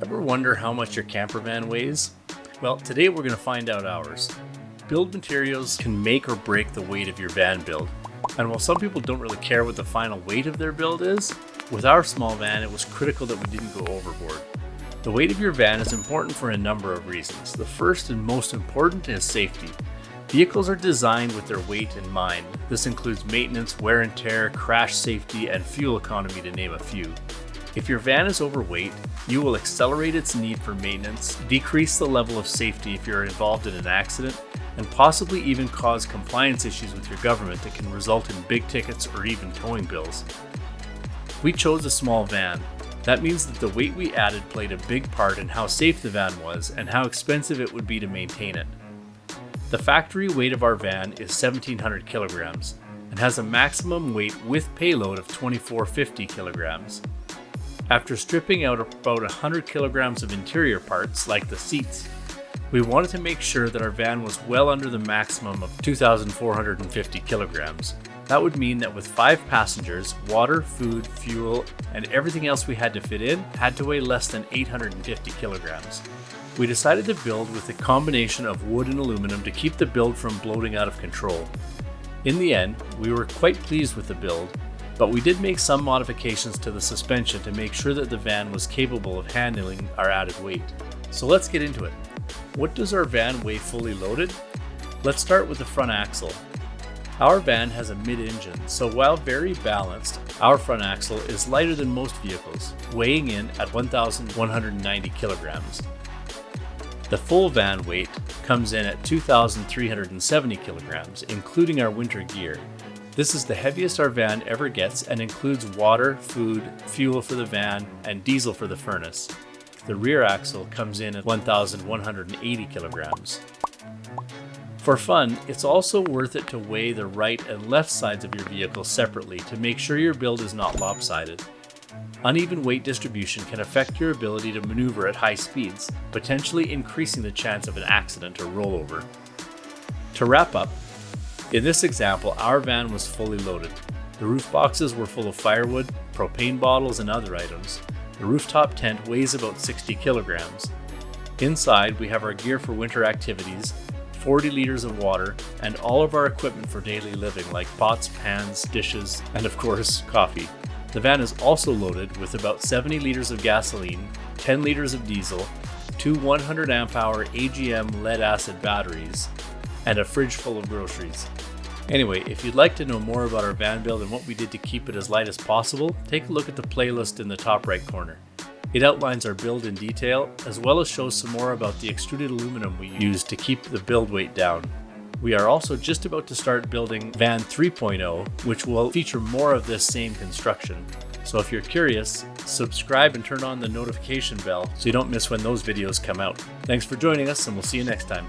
Ever wonder how much your camper van weighs? Well, today we're going to find out ours. Build materials can make or break the weight of your van build. And while some people don't really care what the final weight of their build is, with our small van it was critical that we didn't go overboard. The weight of your van is important for a number of reasons. The first and most important is safety. Vehicles are designed with their weight in mind. This includes maintenance, wear and tear, crash safety, and fuel economy, to name a few. If your van is overweight, you will accelerate its need for maintenance, decrease the level of safety if you're involved in an accident, and possibly even cause compliance issues with your government that can result in big tickets or even towing bills. We chose a small van. That means that the weight we added played a big part in how safe the van was and how expensive it would be to maintain it. The factory weight of our van is 1,700 kilograms and has a maximum weight with payload of 2,450 kilograms. After stripping out about 100 kilograms of interior parts, like the seats, we wanted to make sure that our van was well under the maximum of 2,450 kilograms. That would mean that with 5 passengers, water, food, fuel, and everything else we had to fit in had to weigh less than 850 kilograms. We decided to build with a combination of wood and aluminum to keep the build from bloating out of control. In the end, we were quite pleased with the build, but we did make some modifications to the suspension to make sure that the van was capable of handling our added weight. So let's get into it. What does our van weigh fully loaded? Let's start with the front axle. Our van has a mid-engine, so while very balanced, our front axle is lighter than most vehicles, weighing in at 1,190 kilograms. The full van weight comes in at 2,370 kilograms, including our winter gear. This is the heaviest our van ever gets and includes water, food, fuel for the van, and diesel for the furnace. The rear axle comes in at 1,180 kilograms. For fun, it's also worth it to weigh the right and left sides of your vehicle separately to make sure your build is not lopsided. Uneven weight distribution can affect your ability to maneuver at high speeds, potentially increasing the chance of an accident or rollover. To wrap up, in this example, our van was fully loaded. The roof boxes were full of firewood, propane bottles, and other items. The rooftop tent weighs about 60 kilograms. Inside, we have our gear for winter activities, 40 liters of water, and all of our equipment for daily living like pots, pans, dishes, and of course, coffee. The van is also loaded with about 70 liters of gasoline, 10 liters of diesel, 2 100 amp hour AGM lead acid batteries, and a fridge full of groceries. Anyway, if you'd like to know more about our van build and what we did to keep it as light as possible, take a look at the playlist in the top right corner. It outlines our build in detail, as well as shows some more about the extruded aluminum we used to keep the build weight down. We are also just about to start building Van 3.0, which will feature more of this same construction. So if you're curious, subscribe and turn on the notification bell so you don't miss when those videos come out. Thanks for joining us, and we'll see you next time.